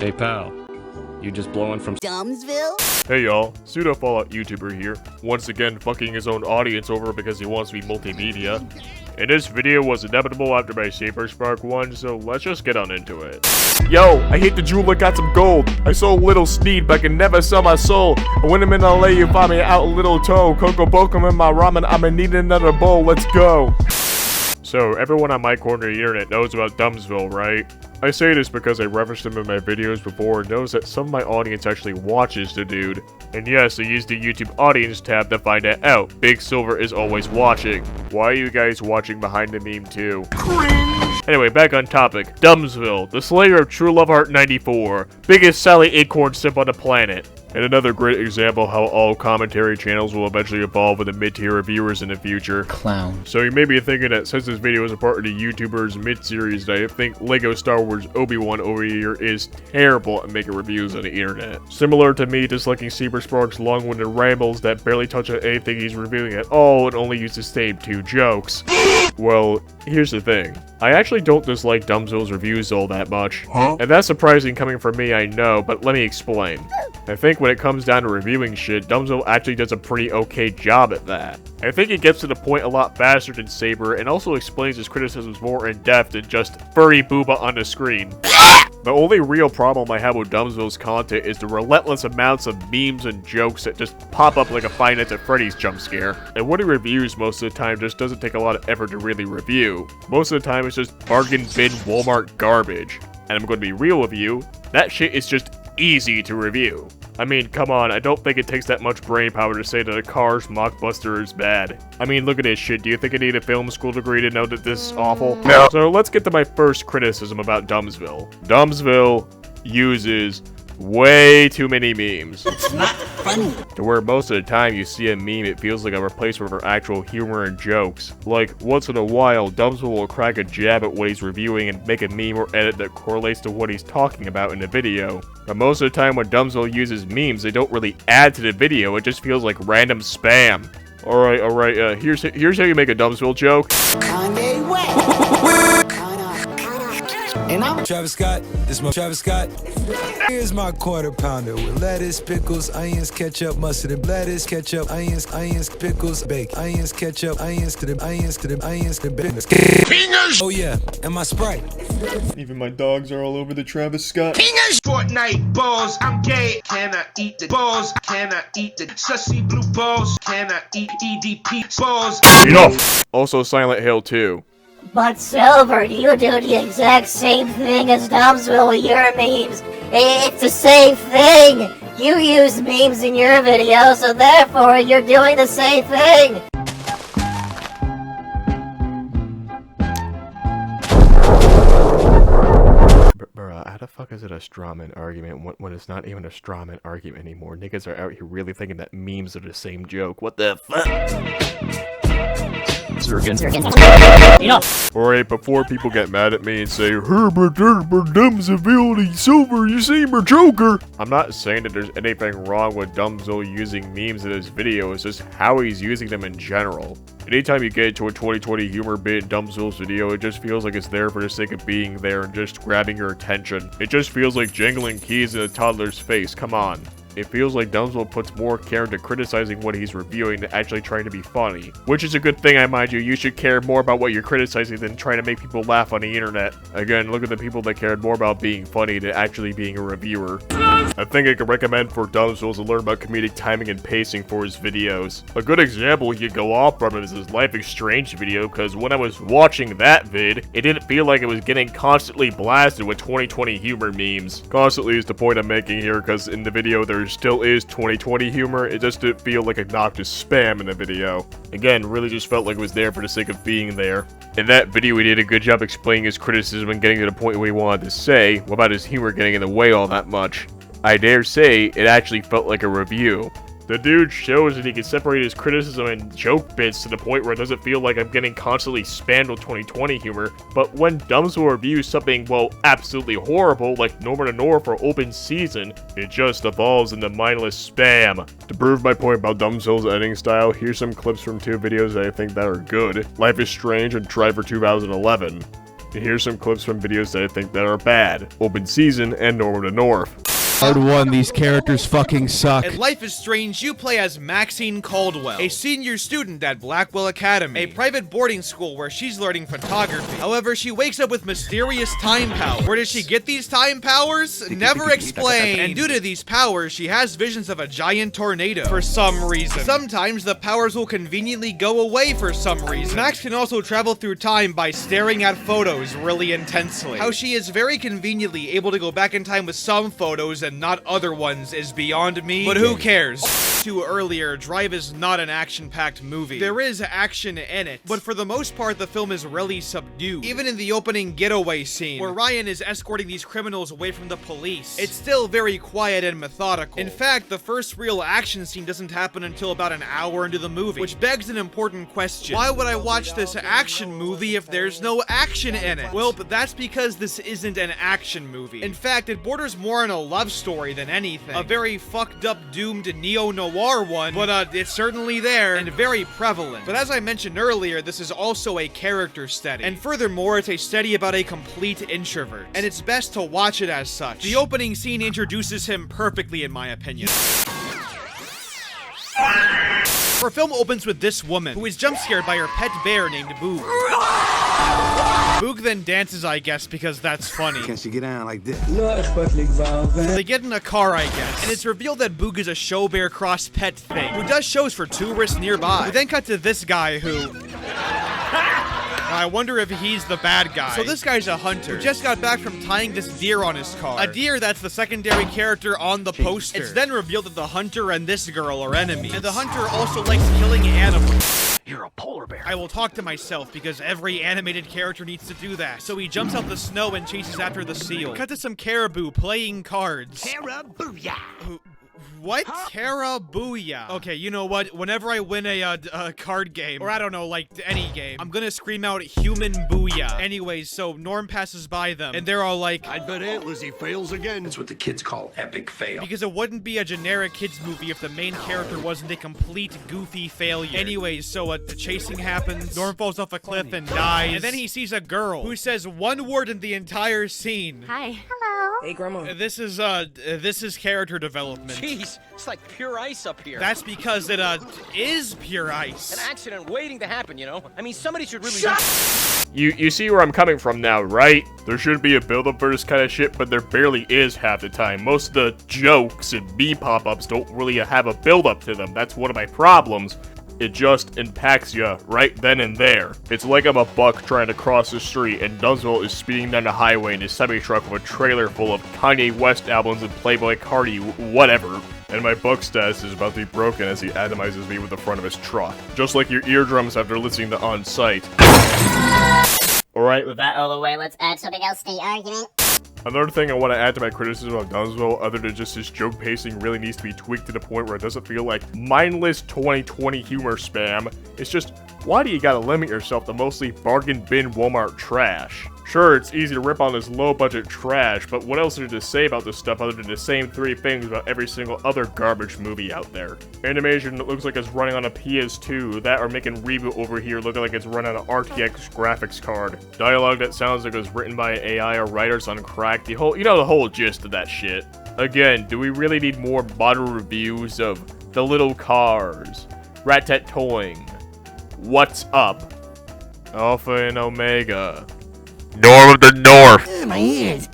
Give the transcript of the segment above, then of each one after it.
Hey pal, you just blowing from Dumbsville? Hey y'all, pseudo Fallout YouTuber here, once again fucking his own audience over because he wants to be multimedia. And this video was inevitable after my Saber Spark one, so let's just get on into it. Yo, I hit the jeweler, got some gold. I sold Little Sneed, but I can never sell my soul. And when I'm in LA, you find me out Little Toe. Coco Bokum in my ramen, I'ma need another bowl, let's go. So, everyone on my corner of the internet knows about Dumbsville, right? I say this because I referenced him in my videos before and knows that some of my audience actually watches the dude. And yes, I used the YouTube audience tab to find that out. Big Silver is always watching. Why are you guys watching behind the meme too? Cringe! Anyway, back on topic. Dumbsville, the slayer of True Love Heart 94. Biggest Sally Acorn simp on the planet. And another great example how all commentary channels will eventually evolve with the mid-tier reviewers in the future. Clown. So you may be thinking that since this video is a part of the YouTubers mid-series, that I think Lego Star Wars Obi-Wan over here is terrible at making reviews on the internet. Similar to me disliking Cyberspark's long-winded rambles that barely touch on anything he's reviewing at all and only use the same two jokes. Well, here's the thing. I actually don't dislike Dumbsville's reviews all that much. And that's surprising coming from me, I know, but let me explain. I think when it comes down to reviewing shit, Dumbsville actually does a pretty okay job at that. I think he gets to the point a lot faster than Saber and also explains his criticisms more in depth than just furry booba on the screen. The only real problem I have with Dumbsville's content is the relentless amounts of memes and jokes that just pop up like a Five Nights at Freddy's jump scare. And what he reviews most of the time just doesn't take a lot of effort to really review. Most of the time it's just bargain bin Walmart garbage. And I'm going to be real with you, that shit is just easy to review. I mean, come on, I don't think it takes that much brain power to say that a Cars mockbuster is bad. I mean, look at this shit. Do you think I need a film school degree to know that this is awful? No. So let's get to my first criticism about Dumbsville. Dumbsville uses way too many memes. It's not funny. To where most of the time you see a meme, it feels like a replacement for actual humor and jokes. Like, once in a while, Dumbsville will crack a jab at what he's reviewing and make a meme or edit that correlates to what he's talking about in the video. But most of the time when Dumbsville uses memes, they don't really add to the video, it just feels like random spam. Alright, here's how you make a Dumbsville joke. Kanye West. And I'm Travis Scott, this my Travis Scott. Here's my quarter pounder with lettuce, pickles, onions, ketchup, mustard, and lettuce, ketchup, onions, pickles, bacon, onions, ketchup, onions to the onions to the onions to the business. Fingers! Oh yeah, and my Sprite. Even my dogs are all over the Travis Scott. Fingers! Fortnite balls, I'm gay. Can I eat the balls? Can I eat the sussy blue balls? Can I eat EDP balls? Enough! Also Silent Hill 2. But Silver, you do the exact same thing as Dumbsville with your memes. It's the same thing! You use memes in your videos, so therefore you're doing the same thing! Bruh, how the fuck is it a strawman argument when it's not even a strawman argument anymore? Niggas are out here really thinking that memes are the same joke. What the fuck? Alright, before people get mad at me and say, Herbert Dumbsville Silver, you see my Joker. I'm not saying that there's anything wrong with Dumbsville using memes in his video, it's just how he's using them in general. Anytime you get into a 2020 humor bit in Dumbsville's video, it just feels like it's there for the sake of being there and just grabbing your attention. It just feels like jangling keys in a toddler's face, come on. It feels like Dumbsville puts more care into criticizing what he's reviewing than actually trying to be funny. Which is a good thing, I mind you. You should care more about what you're criticizing than trying to make people laugh on the internet. Again, look at the people that cared more about being funny than actually being a reviewer. I think I could recommend for Dumbsville to learn about comedic timing and pacing for his videos. A good example he could go off from is his Life is Strange video, because when I was watching that vid, it didn't feel like it was getting constantly blasted with 2020 humor memes. Constantly is the point I'm making here, because in the video there still is 2020 humor, it just didn't feel like obnoxious spam in the video. Again, really just felt like it was there for the sake of being there. In that video he did a good job explaining his criticism and getting to the point where he wanted to say, without his humor getting in the way all that much. I dare say, it actually felt like a review. The dude shows that he can separate his criticism and joke bits to the point where it doesn't feel like I'm getting constantly spammed with 2020 humor, but when Dumbsville reviews something, well, absolutely horrible, like Norman and Nora for open season, it just evolves into mindless spam. To prove my point about Dumbsville's editing style, here's some clips from two videos that I think that are good. Life is Strange and Try for 2011. Here's some clips from videos that I think that are bad. Open Season and Norman the North. These characters fucking suck. In Life is Strange, you play as Maxine Caldwell, a senior student at Blackwell Academy, a private boarding school where she's learning photography. However, she wakes up with mysterious time powers. Where does she get these time powers? Never explained. And due to these powers, she has visions of a giant tornado for some reason. Sometimes the powers will conveniently go away for some reason. Max can also travel through time by staring at photos really intensely. How she is very conveniently able to go back in time with some photos and not other ones is beyond me, but who cares? Earlier, Drive is not an action-packed movie. There is action in it, but for the most part, the film is really subdued. Even in the opening getaway scene, where Ryan is escorting these criminals away from the police, it's still very quiet and methodical. In fact, the first real action scene doesn't happen until about an hour into the movie, which begs an important question. Why would I watch this action movie if there's no action in it? Well, but that's because this isn't an action movie. In fact, it borders more on a love story than anything. A very fucked up, doomed neo-noir one, but it's certainly there and very prevalent. But as I mentioned earlier, this is also a character study. And furthermore, it's a study about a complete introvert. And it's best to watch it as such. The opening scene introduces him perfectly, in my opinion. Our film opens with this woman, who is jump scared by her pet bear named Boog. Boog then dances, I guess, because that's funny. Can she get down like this? They get in a car, I guess, and it's revealed that Boog is a show bear cross pet thing, who does shows for tourists nearby. We then cut to this guy who... I wonder if he's the bad guy. So this guy's a hunter who just got back from tying this deer on his car. A deer that's the secondary character on the poster. It's then revealed that the hunter and this girl are enemies. And the hunter also likes killing animals. You're a polar bear. I will talk to myself because every animated character needs to do that. So he jumps out the snow and chases after the seal. Cut to some caribou playing cards. Carabooyah! What? Carabooyah. Okay, you know what? Whenever I win a card game, or I don't know, like any game, I'm gonna scream out human booyah. Anyways, so Norm passes by them, and they're all like, I bet Aunt Lizzie fails again. That's what the kids call epic fail. because it wouldn't be a generic kids movie if the main character wasn't a complete goofy failure. Anyways, so the chasing happens, Norm falls off a cliff and dies, and then he sees a girl who says one word in the entire scene. Hi. Hello. Hey, Grandma. This is character development. Jeez, it's like pure ice up here. That's because it is pure ice. An accident waiting to happen, you know? I mean, somebody should really... You see where I'm coming from now, right? There should be a build-up for this kind of shit, but there barely is half the time. Most of the jokes and B pop-ups don't really have a build-up to them. That's one of my problems. It just impacts you right then and there. It's like I'm a buck trying to cross the street and Dumbsville is speeding down the highway in his semi-truck with a trailer full of Kanye West albums and Playboy Cardi, whatever. And my buck status is about to be broken as he atomizes me with the front of his truck. Just like your eardrums after listening to On Sight. Alright, With that out of the way, let's add something else to the argument. another thing I want to add to my criticism of Dumbsville, other than just his joke pacing really needs to be tweaked to the point where it doesn't feel like mindless 2020 humor spam. It's just, why do you gotta limit yourself to mostly bargain bin Walmart trash? Sure, it's easy to rip on this low-budget trash, but what else is there to say about this stuff other than the same three things about every single other garbage movie out there? Animation that looks like it's running on a PS2, that or making Reboot over here look like it's running on an RTX graphics card. Dialogue that sounds like it was written by an AI or writers on crack, the whole gist of that shit. Again, do we really need more modern reviews of The Little Cars, Rat-Tat-Toing, What's Up, Alpha and Omega, Norm of the North? My ears,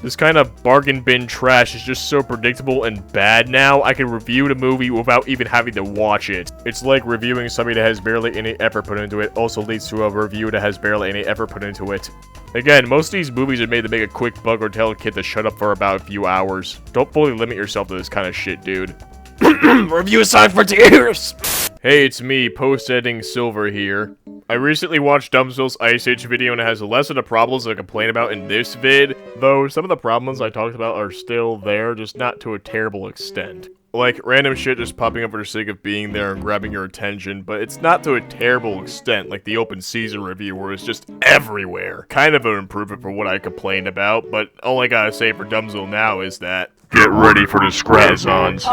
This kind of bargain bin trash is just so predictable and bad now, I can review the movie without even having to watch it. It's like reviewing something that has barely any effort put into it also leads to a review that has barely any effort put into it. Again, most of these movies are made to make a quick buck or tell a kid to shut up for about a few hours. Don't fully limit yourself to this kind of shit, dude. Review aside for tears! Hey, it's me, Post-Editing Silver here. I recently watched Dumbsville's Ice Age video and it has less of the problems I complain about in this vid, though some of the problems I talked about are still there, just not to a terrible extent. Like, random shit just popping up for the sake of being there and grabbing your attention, but it's not to a terrible extent, like the open season review where it's just everywhere. Kind of an improvement for what I complained about, but all I gotta say for Dumbsville now is that, get ready for the scratch-ons.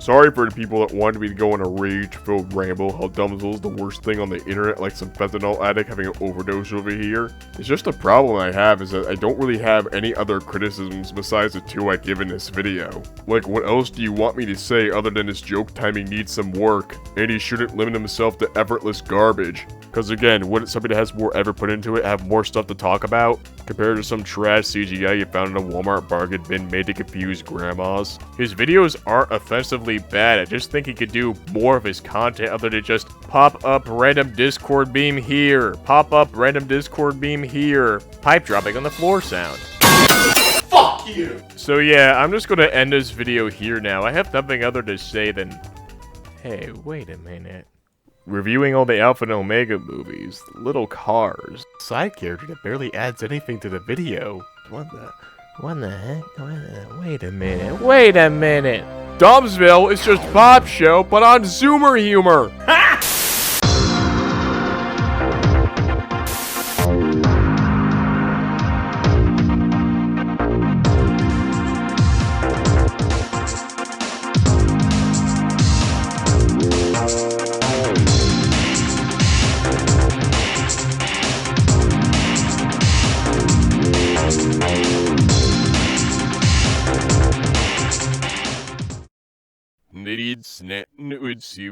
Sorry for the people that wanted me to go on a rage-filled ramble how Dumbsville's the worst thing on the internet, like some fentanyl addict having an overdose over here. It's just a problem I have is that I don't really have any other criticisms besides the 2 I give in this video. Like, what else do you want me to say other than his joke timing needs some work, and he shouldn't limit himself to effortless garbage? Because again, wouldn't somebody that has more effort put into it have more stuff to talk about? Compared to some trash CGI you found in a Walmart bargain bin made to confuse grandmas. His videos aren't offensively bad, I just think he could do more of his content other than just pop up random Discord beam here, pop up random Discord beam here, pipe dropping on the floor sound. Fuck you! So yeah, I'm just gonna end this video here now. I have nothing other to say than, hey, wait a minute. Reviewing all the Alpha and Omega movies, little cars, side character that barely adds anything to the video. What the heck? Wait a minute. Dumbsville is just Bob's show, but on Zoomer humor. Ha! Snoot and Sneed,